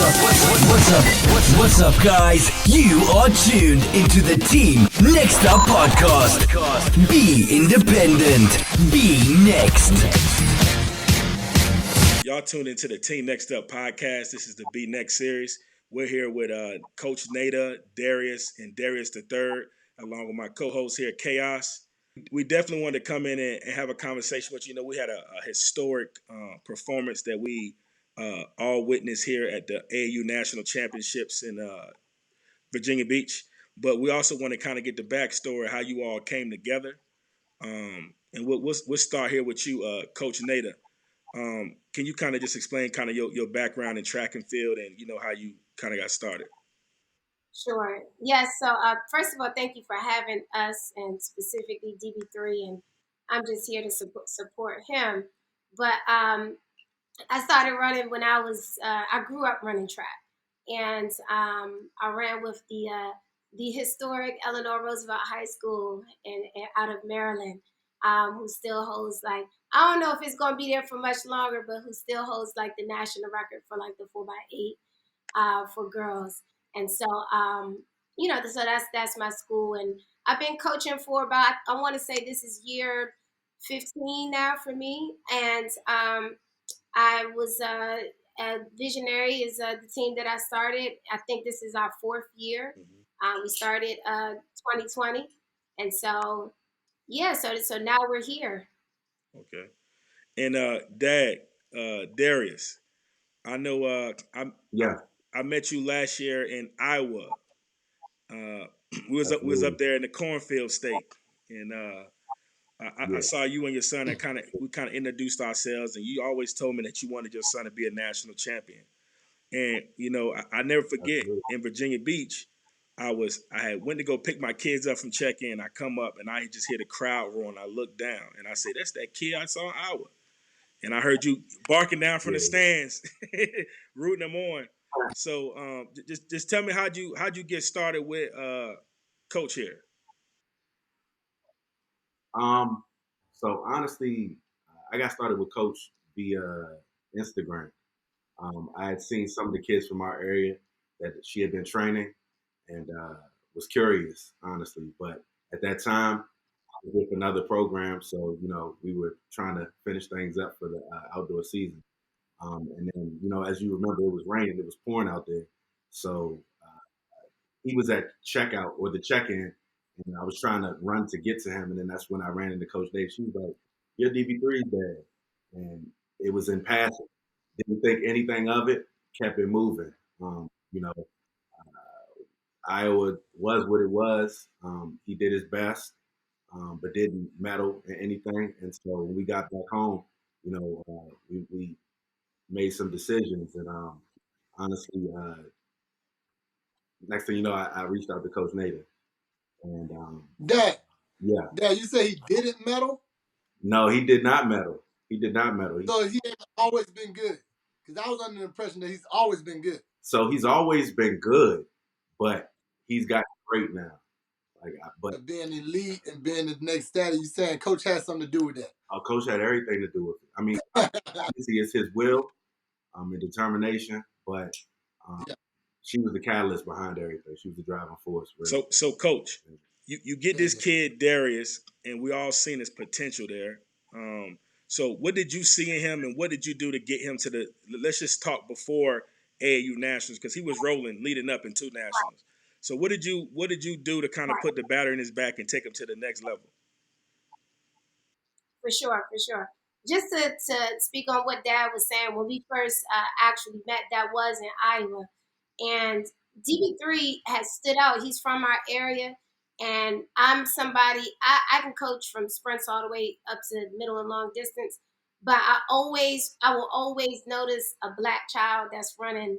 What's up, guys? You are tuned into the Team Nextup podcast. Be independent. Be next. Y'all tuned into the Team Nextup podcast. This is the Be Next series. We're here with Coach Nada, Darius, and Darius III, along with my co-host here, Chaos. We definitely wanted to come in and have a conversation with you. You know, we had a historic performance that we all witnessed here at the AAU National Championships in Virginia Beach. But we also want to kind of get the backstory, how you all came together. And we'll start here with you, Coach Nada. Can you kind of just explain kind of your background in track and field and, you know, how you kind of got started? Sure. Yes. So first of all, thank you for having us and specifically DB3. And I'm just here to support him. But I started running when I grew up running track. And I ran with the historic Eleanor Roosevelt High School out of Maryland, who still holds I don't know if it's going to be there for much longer, but who still holds the national record for the 4x8 for girls. And so, so that's my school. And I've been coaching for about, I want to say this is year 15 now for me. And I was Visionary is the team that I started. I think this is our fourth year. We started 2020. And so, so now we're here. Okay. And Darius, I know I met you last year in Iowa. We was up there in the cornfield state, and I saw you and your son. We kind of introduced ourselves, and you always told me that you wanted your son to be a national champion. And you know, I never forget in Virginia Beach, I had went to go pick my kids up from check-in. I come up and I just hear the crowd roaring. I look down and I say, "That's that kid I saw in Iowa." And I heard you barking down from the stands, rooting them on. So just tell me how'd you get started with Coach here? So honestly, I got started with Coach via Instagram. I had seen some of the kids from our area that she had been training and was curious, honestly. But at that time, I was with another program, so we were trying to finish things up for the outdoor season. And then, as you remember, it was raining, it was pouring out there. So he was at checkout or the check-in, and I was trying to run to get to him. And then that's when I ran into Coach Dave. She was like, "Your DB3's dad." And it was in passing. Didn't think anything of it, kept it moving. Iowa was what it was. He did his best, but didn't meddle in anything. And so when we got back home, we made some decisions. And honestly, next thing you know, I reached out to Coach Nada. And Dad, yeah. Dad, you say he didn't meddle? No, he did not meddle. He did not meddle. So he ain't always been good? Because I was under the impression that he's always been good. So he's always been good, but he's got great now. But being elite and being the next status, you saying Coach had something to do with that? Coach had everything to do with it. I mean, obviously it's his will and determination, but she was the catalyst behind everything. She was the driving force. Really. So Coach, you get this kid Darius, and we all seen his potential there. So what did you see in him, and what did you do to get him to the? Let's just talk before AAU Nationals, because he was rolling leading up into Nationals. So what did you do to kind of put the batter in his back and take him to the next level? For sure. Just to speak on what Dad was saying, when we first actually met, that was in Iowa. And DB3 has stood out. He's from our area. And I'm somebody, I can coach from sprints all the way up to middle and long distance. But I will always notice a Black child that's running,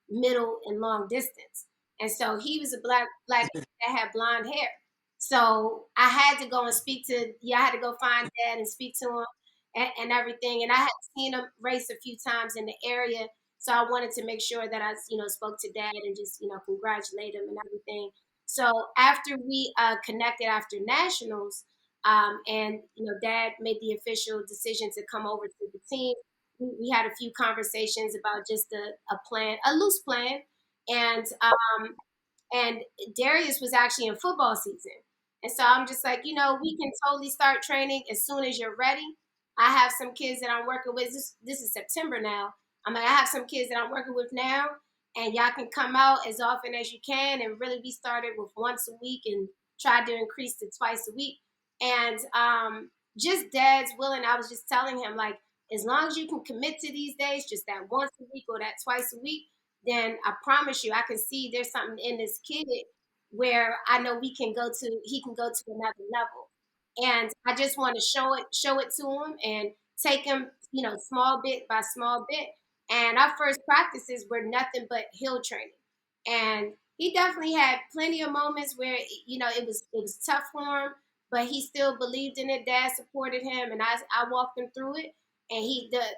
middle and long distance. And so he was a black that had blonde hair. So I had to go and I had to go find Dad and speak to him and everything. And I had seen him race a few times in the area. So I wanted to make sure that I, spoke to Dad and just, congratulate him and everything. So after we connected after Nationals, and, Dad made the official decision to come over to the team, we had a few conversations about just a plan, a loose plan, and Darius was actually in football season. And so I'm just like, we can totally start training as soon as you're ready. I have some kids that I'm working with. This is September now. I have some kids that I'm working with now, and y'all can come out as often as you can and really be started with once a week and try to increase to twice a week. And just dad's willing. I was just telling him, like, as long as you can commit to these days, just that once a week or that twice a week, then I promise you, I can see there's something in this kid where I know he can go to another level. And I just want to show it to him and take him, small bit by small bit. And our first practices were nothing but hill training. And he definitely had plenty of moments where, it was tough for him, but he still believed in it. Dad supported him, and I walked him through it. And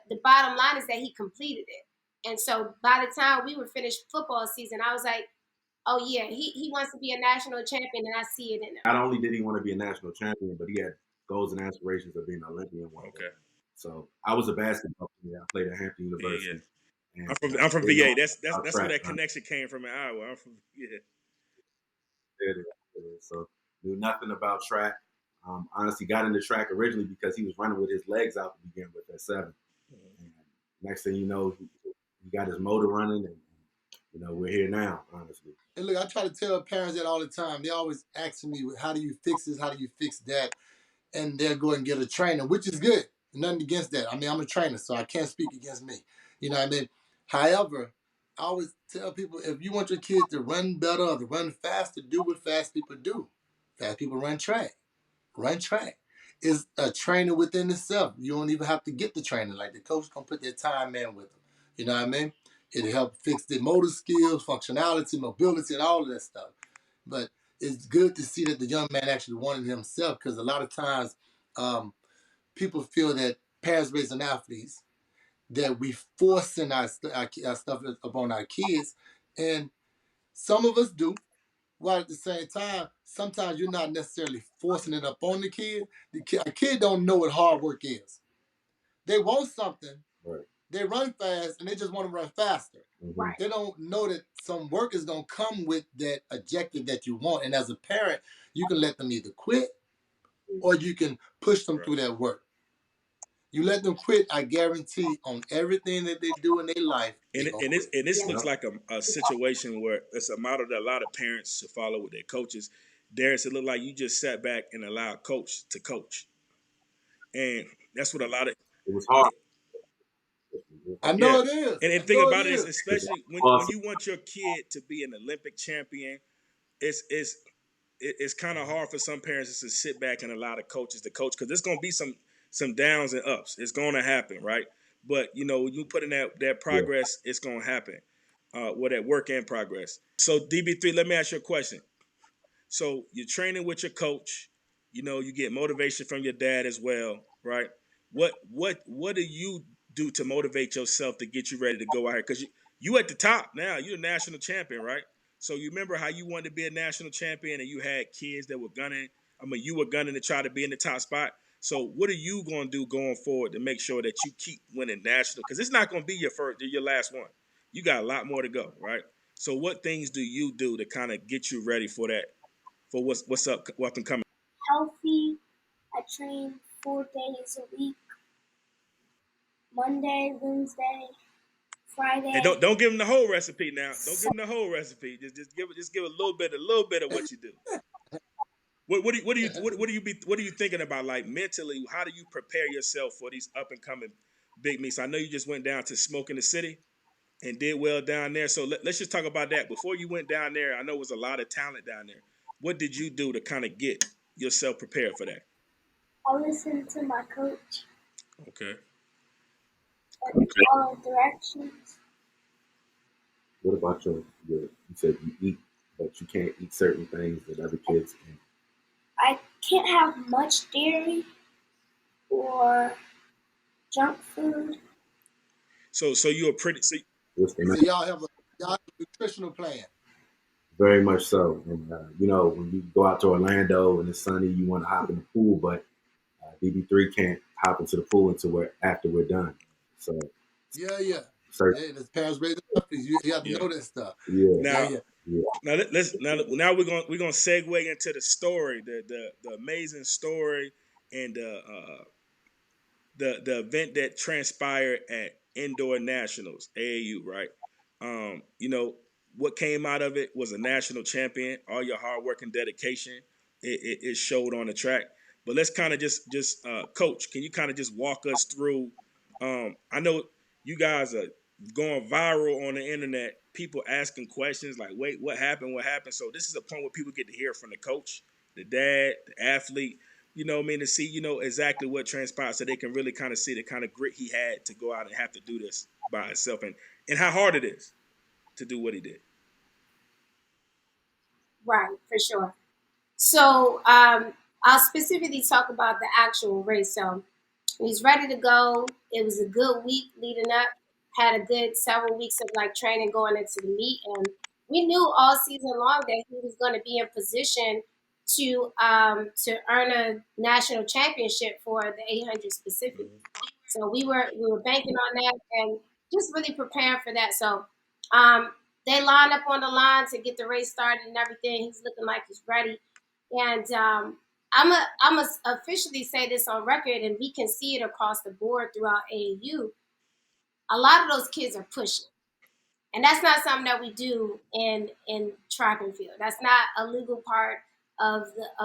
the bottom line is that he completed it. And so by the time we were finished football season, I was like, oh yeah, he wants to be a national champion, and I see it in him. Not only did he want to be a national champion, but he had goals and aspirations of being an Olympian one day. Okay. So I was a basketball player. I played at Hampton University. Yeah. I'm from VA. That's where that connection came from in Iowa. I'm from So knew nothing about track. Honestly, got into track originally because he was running with his legs out to begin with at 7. And next thing you know, he got his motor running, and we're here now, honestly. And look, I try to tell parents that all the time. They always ask me, how do you fix this? How do you fix that? And they'll go and get a trainer, which is good. Nothing against that. I'm a trainer, so I can't speak against me. You know what I mean? However, I always tell people, if you want your kid to run better or to run faster, do what fast people do. Fast people run track. Run track is a training within itself. You don't even have to get the training. Like, the coach can put their time in with them. You know what I mean? It'll help fix their motor skills, functionality, mobility, and all of that stuff. But it's good to see that the young man actually wanted himself, because a lot of times people feel that parents raising athletes, that we forcing our stuff upon our kids. And some of us do. While at the same time, sometimes you're not necessarily forcing it upon the kid. A kid don't know what hard work is. They want something. Right. They run fast, and they just want to run faster. Right. They don't know that some work is going to come with that objective that you want. And as a parent, you can let them either quit or you can push them through that work. You let them quit, I guarantee, on everything that they do in their life. And this looks like a situation where it's a model that a lot of parents should follow with their coaches. Darius, it looked like you just sat back and allowed coach to coach. And that's what a lot of... It was hard. I know it is. And the thing about it is, especially when you want your kid to be an Olympic champion, it's kind of hard for some parents to sit back and allow the coaches to coach, because there's going to be some downs and ups. It's going to happen, right? But, when you put in that progress, it's going to happen. That work in progress. So, DB3, let me ask you a question. So, you're training with your coach. You get motivation from your dad as well, right? What do you do to motivate yourself to get you ready to go out here? Because you at the top now. You're a national champion, right? So, you remember how you wanted to be a national champion and you had kids that were gunning. You were gunning to try to be in the top spot. So what are you going to do going forward to make sure that you keep winning national? Because it's not going to be your last one. You got a lot more to go, right? So what things do you do to kind of get you ready for that, for what's up and coming? Healthy. I train 4 days a week. Monday, Wednesday, Friday. And don't give them the whole recipe now. Don't give them the whole recipe. Just give a little bit of what you do. What are you thinking about, like, mentally? How do you prepare yourself for these up and coming big meets? I know you just went down to Smoke in the City and did well down there. So let's just talk about that. Before you went down there, I know it was a lot of talent down there. What did you do to kind of get yourself prepared for that? I listened to my coach. Okay. And follow directions. What about you said you eat, but you can't eat certain things that other kids can. I can't have much dairy or junk food. So you're pretty... So y'all have a nutritional plan. Very much so. And, when you go out to Orlando and it's sunny, you want to hop in the pool, but DB3 can't hop into the pool after we're done. So Yeah, yeah. certain. Yeah, his parents raised up. You have to know that stuff. Now, Yeah. now we're gonna segue into the story, the amazing story, and the event that transpired at Indoor Nationals, AAU, right? You know, what came out of it was a national champion. All your hard work and dedication, it showed on the track. But let's kind of just Coach, can you kind of just walk us through? I know you guys are going viral on the internet. People asking questions like, "Wait, what happened? What happened?" So this is a point where people get to hear from the coach, the dad, the athlete. You know what I mean, to see, you know, exactly what transpired so they can really kind of see the kind of grit he had to go out and have to do this by himself and how hard it is to do what he did. Right, for sure. So I'll specifically talk about the actual race. So he's ready to go. It was a good week leading up. Had a good several weeks of like training going into the meet, and we knew all season long that he was going to be in position to earn a national championship for the 800 specifically. So we were banking on that and just really preparing for that. So they lined up on the line to get the race started and everything. He's looking like he's ready, and I'm a officially say this on record, and we can see it across the board throughout AAU. A lot of those kids are pushing, and that's not something that we do in track and field. That's not a legal part of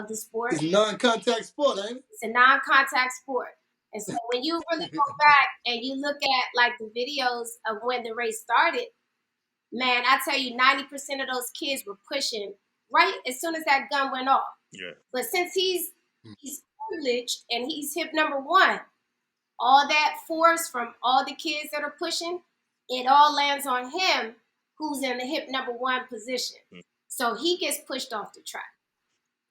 the sport. It's non-contact sport, ain't it? It's a non-contact sport. And so when you really go back and you look at like the videos of when the race started, man, I tell you, 90% of those kids were pushing right as soon as that gun went off. Yeah. But since he's privileged and he's hip number one, all that force from all the kids that are pushing, it all lands on him, who's in the hip number one position. So he gets pushed off the track.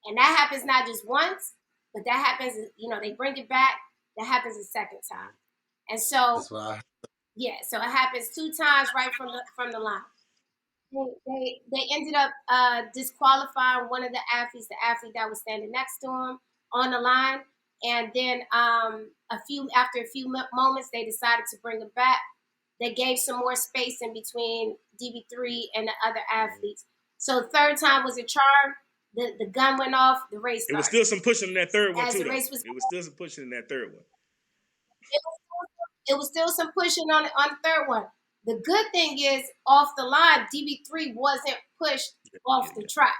And that happens not just once, but that happens, you know, they bring it back. That happens a second time. And so, yeah, so it happens 2 times right from the line. They ended up disqualifying one of the athletes, the athlete that was standing next to him on the line. And then after a few moments, they decided to bring him back. They gave some more space in between DB3 and the other athletes. So third time was a charm. The gun went off. The race started. It was still some pushing in that third one, As too. the race It was still some pushing in that third one. It was still some pushing on the third one. The good thing is, off the line, DB3 wasn't pushed off the track.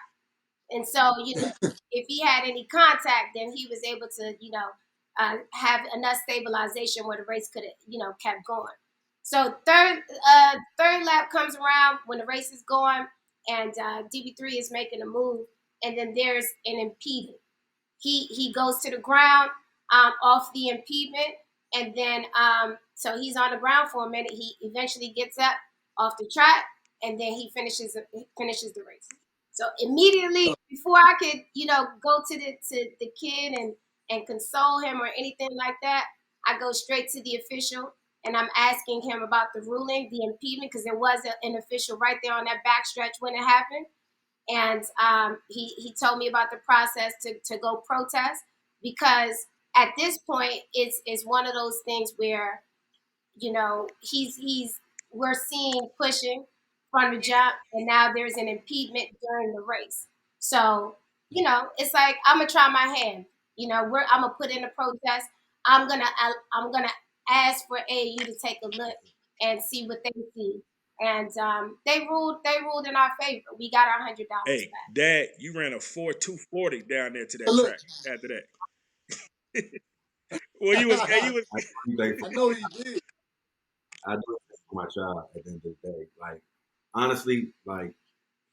And so, you know, if he had any contact, then he was able to, you know, have enough stabilization where the race could have, you know, kept going. So third lap comes around when the race is going, and DB3 is making a move, and then there's an impediment. He goes to the ground off the impediment, and then so he's on the ground for a minute. He eventually gets up off the track, and then he finishes the race. So immediately before I could, you know, go to the kid and console him or anything like that, I go straight to the official and I'm asking him about the ruling, the impediment, because there was an official right there on that backstretch when it happened. And he told me about the process to go protest, because at this point it's one of those things where, you know, we're seeing pushing from the jump, and now there's an impediment during the race. So, you know, it's like I'm gonna try my hand. You know, I'm gonna put in a protest. I'm gonna ask for AAU to take a look and see what they see. And they ruled in our favor. We got our $100 Hey, back. Dad, you ran a 4.240 down there to that track after that. Well, you was. I know he did. I do it for my child at the end of the day. Like, honestly, like,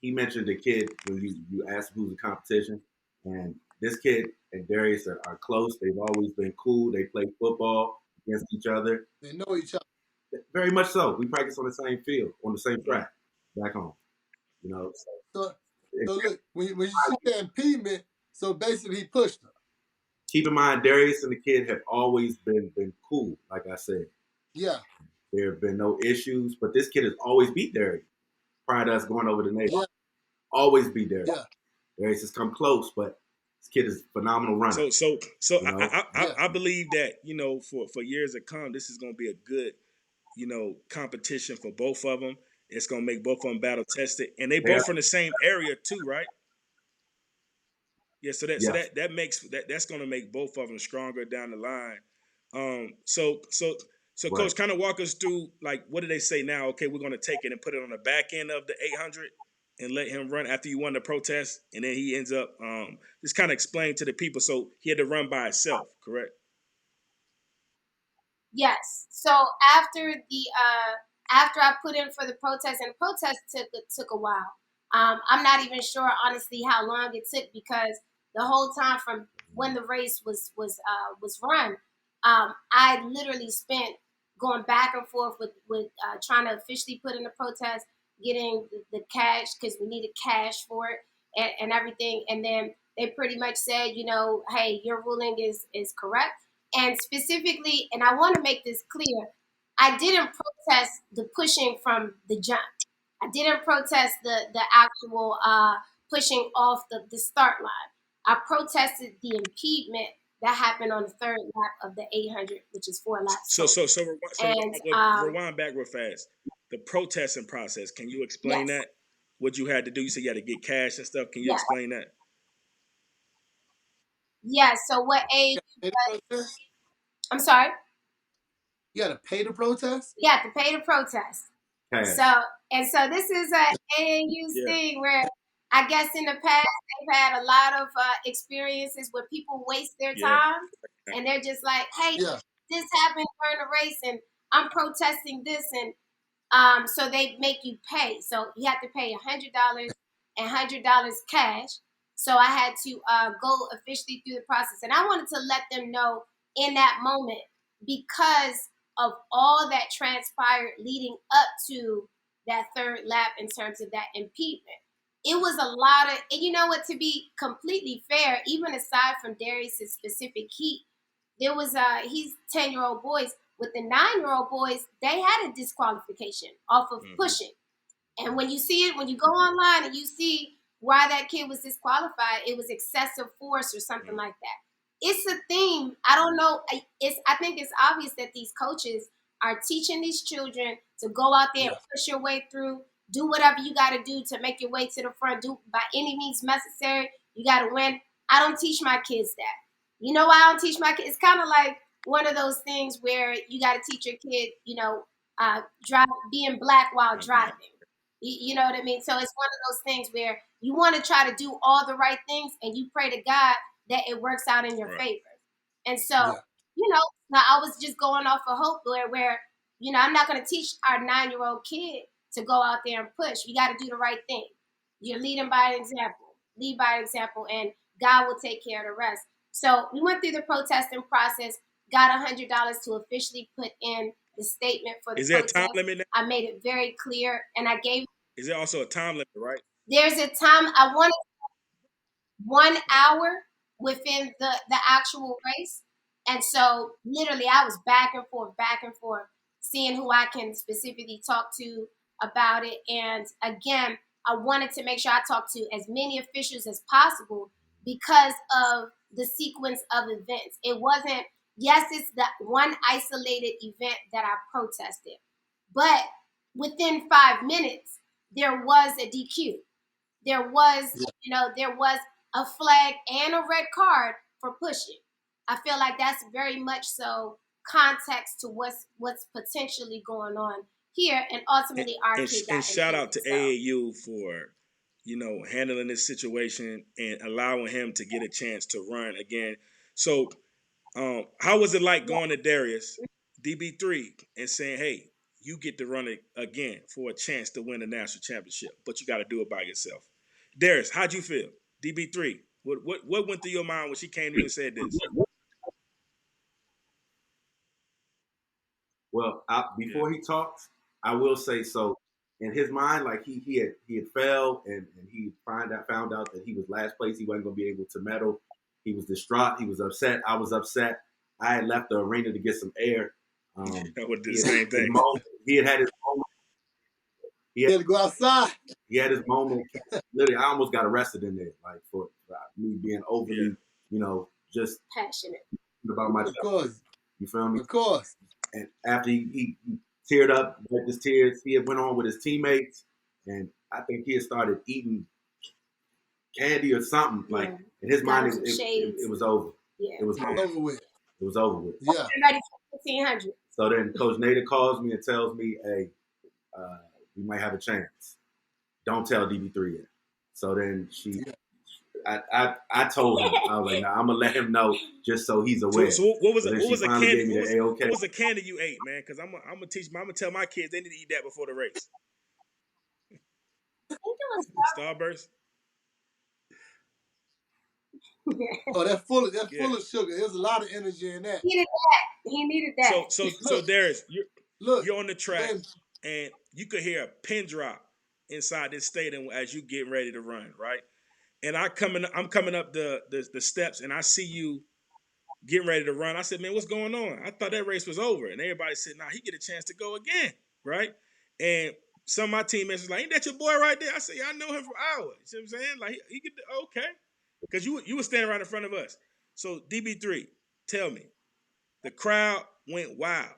he mentioned the kid when you asked who's the competition, and this kid and Darius are close. They've always been cool. They play football against each other. They know each other. Very much so. We practice on the same field, on the same track, back home. You know. So look, when you see that impediment, so basically he pushed him. Keep in mind, Darius and the kid have always been cool, like I said. Yeah. There have been no issues, but this kid has always beat Darius prior to us going over the neighborhood. Yeah. Always beat Darius. Yeah. Darius has come close, but this kid is a phenomenal runner. So you know? I believe that, you know, for years to come, this is going to be a good competition for both of them. It's gonna make both of them battle tested, and they both from the same area too, right? Yeah, so that's gonna make both of them stronger down the line. So Right. Coach, kind of walk us through, like, what do they say now? Okay, we're gonna take it and put it on the back end of the 800 and let him run after you won the protest, and then he ends up just kind of explain to the people. So he had to run by himself, correct? Yes. So after I put in for the protest, and the protest took a while. I'm not even sure honestly how long it took, because the whole time from when the race was run, I literally spent going back and forth with trying to officially put in the protest, getting the cash, because we needed cash for it, and everything. And then they pretty much said, hey, your ruling is correct. And specifically, and I want to make this clear, I didn't protest the pushing from the jump. I didn't protest the actual pushing off the start line. I protested the impediment that happened on the third lap of the 800, which is 4 laps. Rewind back real fast. The protesting process. Can you explain that? What you had to do? You said you had to get cash and stuff. Can you explain that? Yeah. So what I'm sorry? You got to pay to protest? You have to pay to protest. So this is a AAU thing where I guess in the past they've had a lot of experiences where people waste their time, and they're just like, hey, this happened during the race and I'm protesting this, and so they make you pay. So you have to pay $100 and $100 cash. So I had to go officially through the process, and I wanted to let them know in that moment, because of all that transpired leading up to that third lap in terms of that impediment. It was a lot of, and you know what, to be completely fair, even aside from Darius's specific heat, there was he's 10-year-old boys. With the 9-year-old boys, they had a disqualification off of pushing. And when you see it, when you go online and you see why that kid was disqualified, it was excessive force or something like that. It's a theme. I don't know. I think it's obvious that these coaches are teaching these children to go out there and push your way through, do whatever you got to do to make your way to the front, do by any means necessary. You got to win. I don't teach my kids that. You know why I don't teach my kids? It's kind of like one of those things where you got to teach your kid, being black while driving. You know what I mean? So it's one of those things where you want to try to do all the right things, and you pray to God that it works out in your favor. And so, now I was just going off of hope where I'm not going to teach our 9-year-old kid to go out there and push. You got to do the right thing. You're leading by example. Lead by example, and God will take care of the rest. So we went through the protesting process, got $100 to officially put in the statement for the protest. Is there a time limit now? I made it very clear, and I gave. Is there also a time limit, right? There's a time. I wanted 1 hour within the actual race, and so literally I was back and forth, seeing who I can specifically talk to about it. And again, I wanted to make sure I talked to as many officials as possible because of the sequence of events. It wasn't, yes, it's that one isolated event that I protested, but within 5 minutes, there was a DQ. There was, there was a flag and a red card for pushing. I feel like that's very much so context to what's potentially going on here, and ultimately our kid got. And shout out to AAU for handling this situation and allowing him to get a chance to run again. So how was it like going to Darius, DB3, and saying, hey, you get to run it again for a chance to win a national championship, but you got to do it by yourself? Darius, how'd you feel? DB3, what went through your mind when she came to you and said this? Well, before he talks, I will say, so in his mind, like he had failed, and he found out that he was last place. He wasn't going to be able to medal. He was distraught. He was upset. I was upset. I had left the arena to get some air. That would do the same thing. He had his moment. He had to go outside. He had his moment. Literally, I almost got arrested in there, like for me being overly, just passionate about my. Of course. You feel me? Of course. And after he teared up, wiped his tears. He had went on with his teammates, and I think he had started eating candy or something. Yeah. Like in his mind, it was over. Yeah. It was over with. It was over with. Yeah. Everybody 1,500. So then Coach Nader calls me and tells me, "Hey, we might have a chance. Don't tell DB3 yet." So then I told him, I was like, "Nah, I'm gonna let him know just so he's aware." So what was a candy? What was a candy you ate, man? Because I'm gonna tell my kids they need to eat that before the race. I think it was Starburst. Oh, that's full of sugar. There's a lot of energy in that. He needed that. So Darius, you're on the track, man. and you could hear a pin drop inside this stadium as you getting ready to run, right? And I'm coming up the steps, and I see you getting ready to run. I said, "Man, what's going on?" I thought that race was over, and everybody said, "Nah, he get a chance to go again," right? And some of my teammates was like, "Ain't that your boy right there?" I said, "Yeah, I know him from Iowa." You see what I'm saying? Like he get okay, because you were standing right in front of us. So DB3, tell me, the crowd went wild,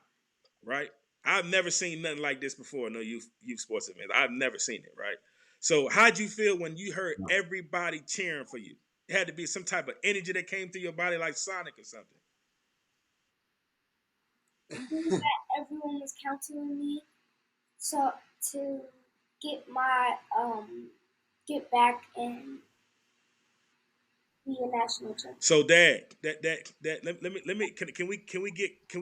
right? I've never seen nothing like this before. No youth sports event. I've never seen it, right? So how'd you feel when you heard everybody cheering for you? It had to be some type of energy that came through your body like Sonic or something. Everyone was counting on me, so to get my get back and be a national champion. So Dad, let me can we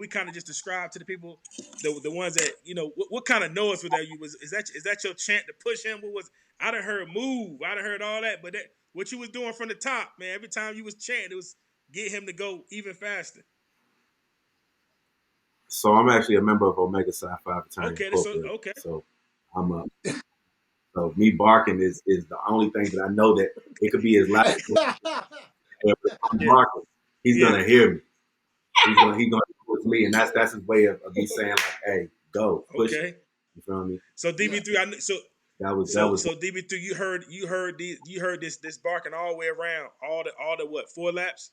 kind of just describe to the people the ones that what kind of noise was that you was is that your chant to push him? What was I done heard move, I done heard all that, but that what you was doing from the top, man, every time you was chanting, it was get him to go even faster. So I'm actually a member of Omega Psi Phi fraternity. Okay. So I'm so me barking is the only thing that I know that it could be as loud. If I'm barking, he's gonna hear me. He's gonna go with me, and that's his way of me saying like, "Hey, go, push it." You feel me? So DB3, so DB3, you heard this barking all the way around, all the what 4 laps?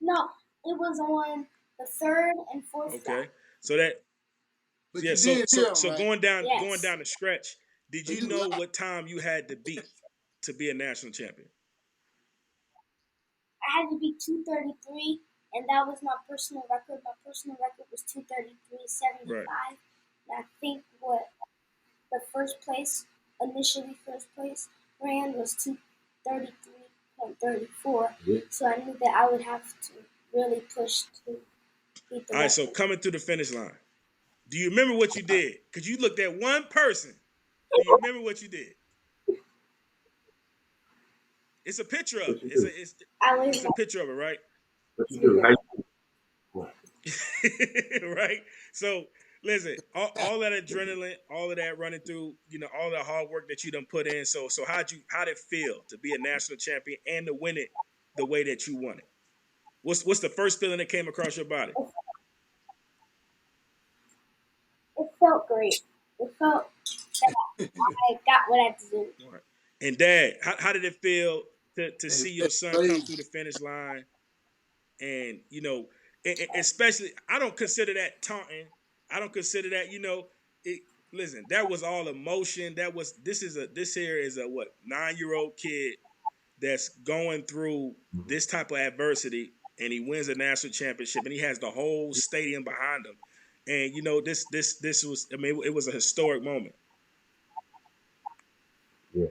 No, it was on the 3rd and 4th. Okay, so that. But yeah, so right? going down the stretch, did you know what time you had to beat to be a national champion? I had to beat 2:33, and that was my personal record. My personal record was 2:33.75. Right. And I think what the first place ran was 2:33.34. Yeah. So I knew that I would have to really push to beat the record. All right, so coming through the finish line, do you remember what you did? Because you looked at one person. Do you remember what you did? It's a picture of it. It's a picture of it, right? What you do? Right? So, listen, all that adrenaline, all of that running through, all the hard work that you done put in. So how'd it feel to be a national champion and to win it the way that you won it? What's the first feeling that came across your body? It felt great. It felt that I got what I had to do. Right. And Dad, how did it feel to see your son come through the finish line? And especially, I don't consider that taunting. I don't consider that, listen, that was all emotion. This here is a 9-year-old kid that's going through this type of adversity, and he wins a national championship, and he has the whole stadium behind him. And this was, it was a historic moment. Yeah.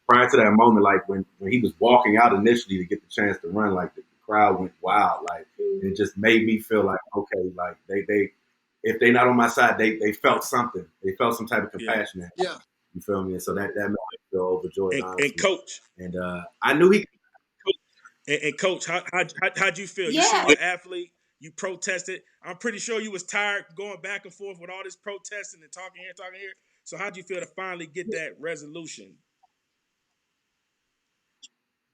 Prior to that moment, like when he was walking out initially to get the chance to run, like the crowd went wild. Like it just made me feel like, okay, like they if they not on my side, they felt something. They felt some type of compassion. Yeah. You feel me? And so that made me feel overjoyed. And Coach. And I knew he. And Coach, how'd you feel? Yeah. You see your athlete, you protested. I'm pretty sure you was tired going back and forth with all this protesting and talking here. So how'd you feel to finally get that resolution?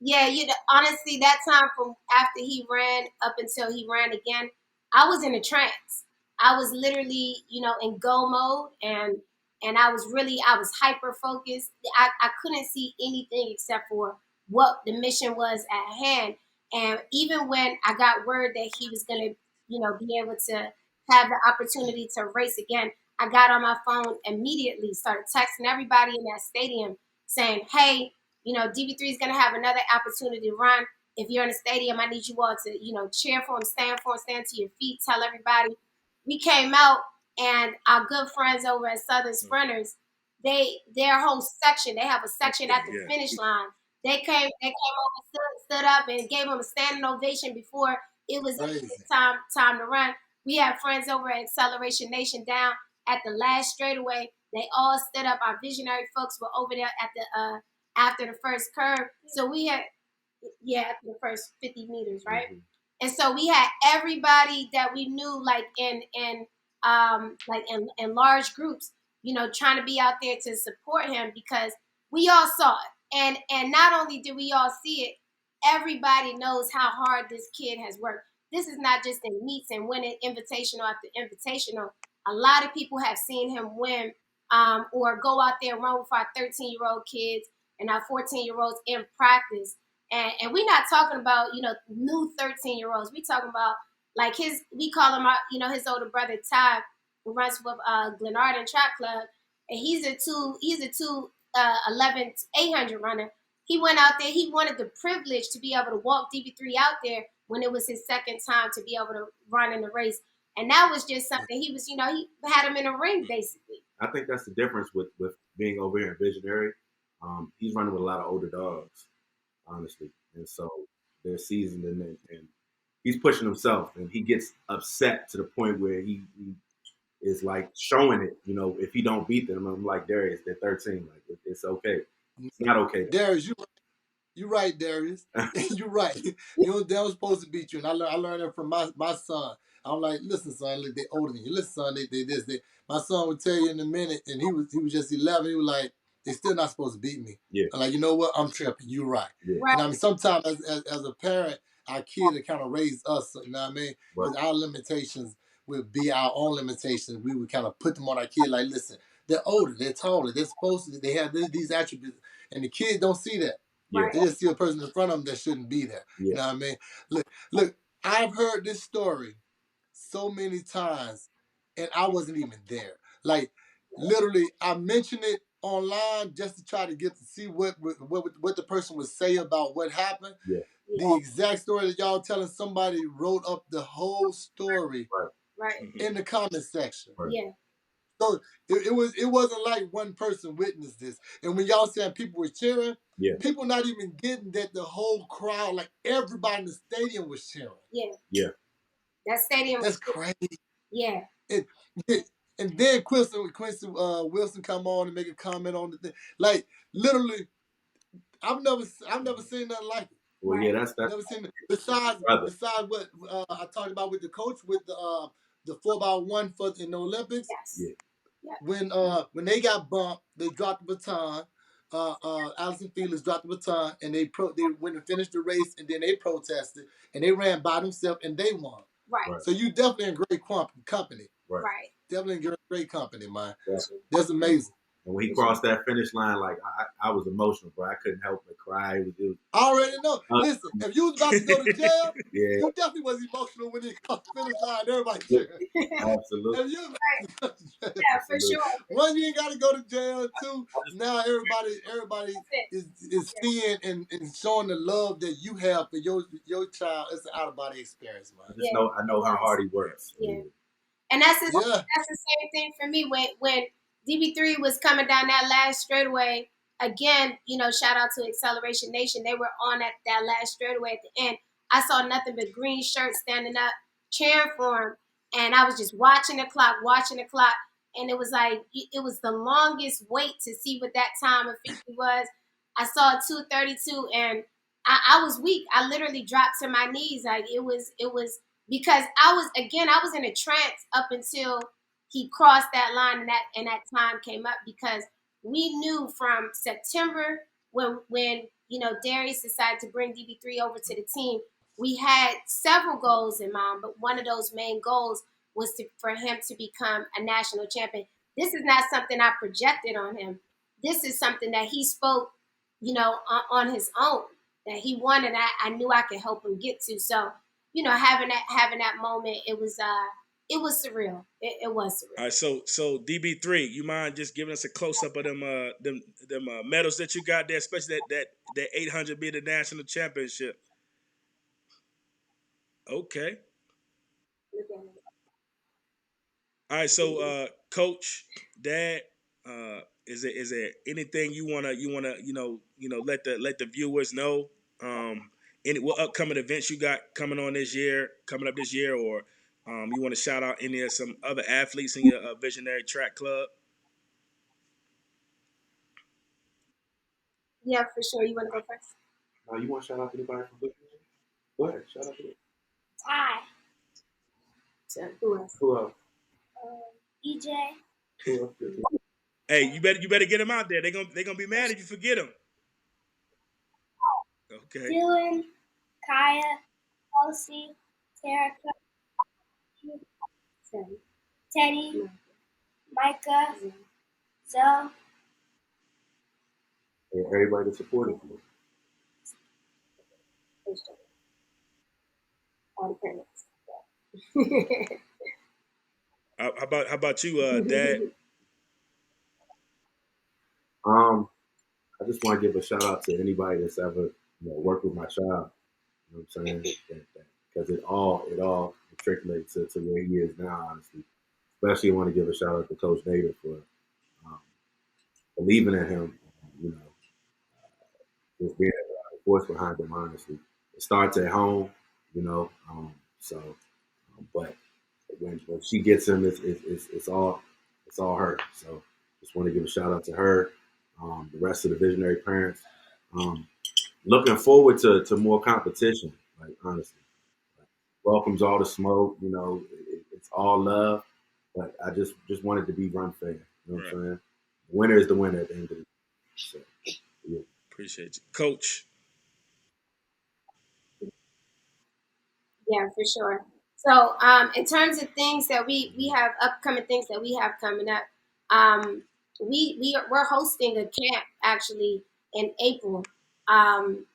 Yeah, honestly, that time from after he ran up until he ran again, I was in a trance. I was literally, in go mode, and I was hyper focused. I couldn't see anything except for what the mission was at hand. And even when I got word that he was going to, be able to have the opportunity to race again, I got on my phone immediately, started texting everybody in that stadium saying, hey, DB3 is going to have another opportunity to run. If you're in the stadium, I need you all to, cheer for him, stand to your feet, tell everybody. We came out, and our good friends over at Southern Sprinters, their whole section, they have a section at the finish line. They came over, stood up, and gave them a standing ovation before it was time to run. We had friends over at Acceleration Nation down at the last straightaway. They all stood up. Our visionary folks were over there at the after the first curve. So we had after the first 50 meters, right? Mm-hmm. And so we had everybody that we knew, like in large groups, trying to be out there to support him, because we all saw it. And not only did we all see it, everybody knows how hard this kid has worked. This is not just in meets and winning invitational after invitational. A lot of people have seen him win or go out there and run with our 13-year-old kids and our 14-year-olds in practice. And we're not talking about, new 13-year-olds. We talking about like we call him, his older brother, Ty, who runs with Glenarden Track Club. And he's a 11 800 runner. He went out there. He wanted the privilege to be able to walk DB3 out there when it was his second time to be able to run in the race. And that was just something he was, he had him in a ring, basically. I think that's the difference with being over here in Visionary. He's running with a lot of older dogs, honestly. And so they're seasoned, and he's pushing himself, and he gets upset to the point where he is like showing it, if he don't beat them. I'm like, Darius, they're 13. Like, it's okay. It's not okay. Darius, you're right, Darius. You're right. They was supposed to beat you. And I learned that from my son. I'm like, listen, son, look, they older than you. Listen, son, they this. My son would tell you in a minute, and he was just 11. He was like, they still not supposed to beat me. Yeah. I'm like, you know what? I'm tripping. You're right. Yeah. Right. And I mean, sometimes as a parent, our kids are kind of raised us, you know what I mean? Right. With our limitations would be our own limitations. We would kind of put them on our kid like, listen, they're older, they're taller, they're supposed to, they have these attributes. And the kids don't see that. Yeah. They just see a person in front of them that shouldn't be there. Yeah. You know what I mean? Look, I've heard this story so many times, and I wasn't even there. Like, literally, I mentioned it online just to try to get to see what the person would say about what happened. Yeah. The exact story that y'all telling, somebody wrote up the whole story in the comment section. Right. Yeah. So it wasn't like one person witnessed this. And when y'all saying people were cheering, people not even getting that the whole crowd, like everybody in the stadium was cheering. Yeah. Yeah. That stadium. That's crazy. Yeah. And then Quincy Wilson come on and make a comment on the thing. Like, literally, I've never seen nothing like it. Well, yeah, that's never seen it. Besides what I talked about with the coach with the 4x1 in the Olympics. Yes. Yeah. When they got bumped, they dropped the baton. Allison Felix dropped the baton, and they went and finished the race, and then they protested, and they ran by themselves, and they won. Right. So you definitely in great company. Right. Definitely in great company, man. Yeah. That's amazing. And when he crossed that finish line, like I was emotional, bro. I couldn't help but cry. It was I already know. Listen, if you was about to go to jail, you definitely was emotional when he crossed the finish line. Everybody cheered. Absolutely. If you, yeah, for sure. One, you ain't got to go to jail. Two, now everybody is seeing and showing the love that you have for your child. It's an out of body experience, man. I know how hard he works. Yeah. And that's the same thing for me when DB3 was coming down that last straightaway. Again, shout out to Acceleration Nation. They were on at that last straightaway at the end. I saw nothing but green shirts standing up, cheering for him. And I was just watching the clock. And it was like, it was the longest wait to see what that time of 50 was. I saw 2:32 and I was weak. I literally dropped to my knees. Like it was because I was in a trance up until he crossed that line and that time came up, because we knew from September when Darius decided to bring DB3 over to the team, we had several goals in mind, but one of those main goals was for him to become a national champion. This is not something I projected on him. This is something that he spoke, on his own, that he wanted. I knew I could help him get to. So, having that moment, it was it was surreal. It was surreal. All right, so DB3, you mind just giving us a close up of them medals that you got there, especially that 800 meter national championship. Okay. All right, so Coach, Dad, is there anything you wanna let the viewers know? Any what upcoming events you got coming up this year, or you want to shout out any of some other athletes in your Visionary Track Club? Yeah, for sure. You want to go first? You want to shout out to anybody from Visionary? Go ahead, shout out to them. Ty. Who else? Who else? EJ. Who else? Hey, you better get them out there. They're gonna be mad if you forget them. Okay. Dylan, Kaya, Kelsey, Terica, Teddy, Micah, Zoe. And everybody that supported you. All the parents. How about you, Dad? I just want to give a shout out to anybody that's ever worked with my child. You know what I'm saying? Because it all matriculates to where he is now, honestly. Especially I want to give a shout out to Coach Nader for believing in him, just being a force behind him, honestly. It starts at home, but when she gets him, it's all her. So just want to give a shout out to her, the rest of the visionary parents. Looking forward to more competition, like honestly. Welcomes all the smoke, it's all love, but I just wanted to be run fair. You know what I'm saying? The winner is the winner at the end of the day. So, yeah. Appreciate you. Coach. Yeah, for sure. So in terms of things that we have upcoming things that we have coming up, we're hosting a camp actually in April. And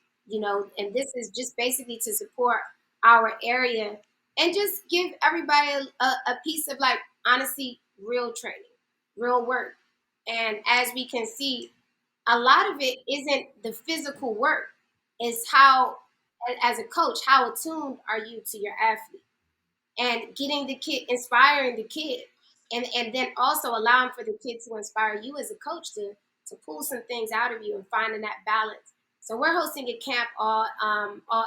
this is just basically to support our area and just give everybody a piece of like honestly real training, real work. And as we can see, a lot of it isn't the physical work, it's how as a coach, how attuned are you to your athlete and getting the kid, inspiring the kid, and then also allowing for the kid to inspire you as a coach to pull some things out of you and finding that balance. So we're hosting a camp all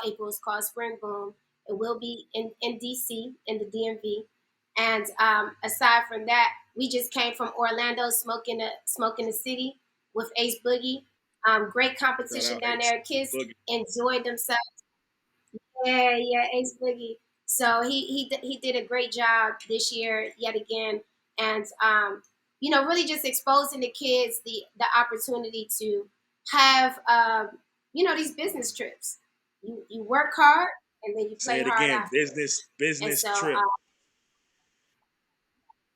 April. It's called Spring Boom. It will be in DC in the DMV. And aside from that, we just came from Orlando, smoking the city with Ace Boogie. Great competition down there. Kids enjoyed themselves. Yeah, Ace Boogie. So he did a great job this year yet again, and really just exposing the kids the opportunity to have these business trips. You work hard and then you play hard after. Business trip.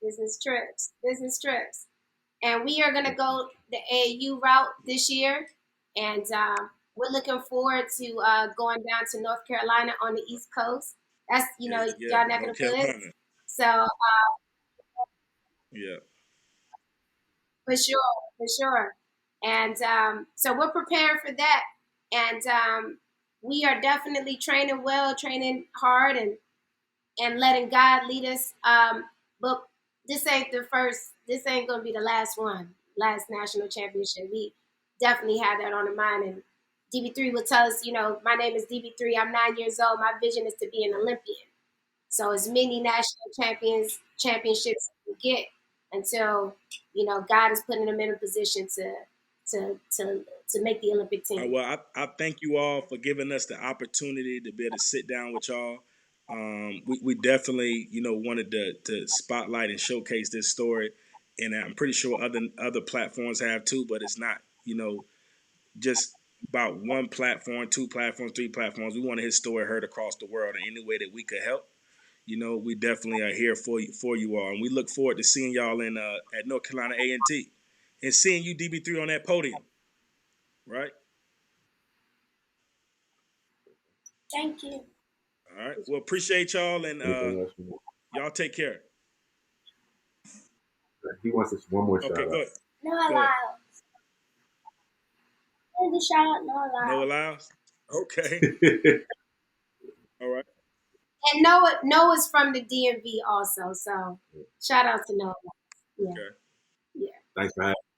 Business trips. And we are going to go the AAU route this year. And we're looking forward to going down to North Carolina on the East Coast. That's, y'all neck of the woods. So, yeah. For sure. And so we're preparing for that. And we are definitely training well, training hard, and letting God lead us. But this ain't going to be the last national championship. We definitely have that on the mind. And DB3 will tell us, my name is DB3. I'm 9 years old. My vision is to be an Olympian. So as many national championships as we get until, God is putting them in a position to make the Olympic team. Well, I thank you all for giving us the opportunity to be able to sit down with y'all. We definitely, wanted to spotlight and showcase this story, and I'm pretty sure other platforms have too. But it's not, just about one platform, two platforms, three platforms. We want his story heard across the world in any way that we could help. We definitely are here for you all, and we look forward to seeing y'all in at North Carolina A&T and seeing you DB3 on that podium. Right. Thank you. All right. Well, appreciate y'all, and y'all take care. He wants one more shout out. Okay, go ahead. Noah Lyles. The shout out Noah Lyles. Noah Lyles? Okay. All right. And Noah's from the DMV also, so shout out to Noah. Yeah. Okay. Yeah. Thanks for having me.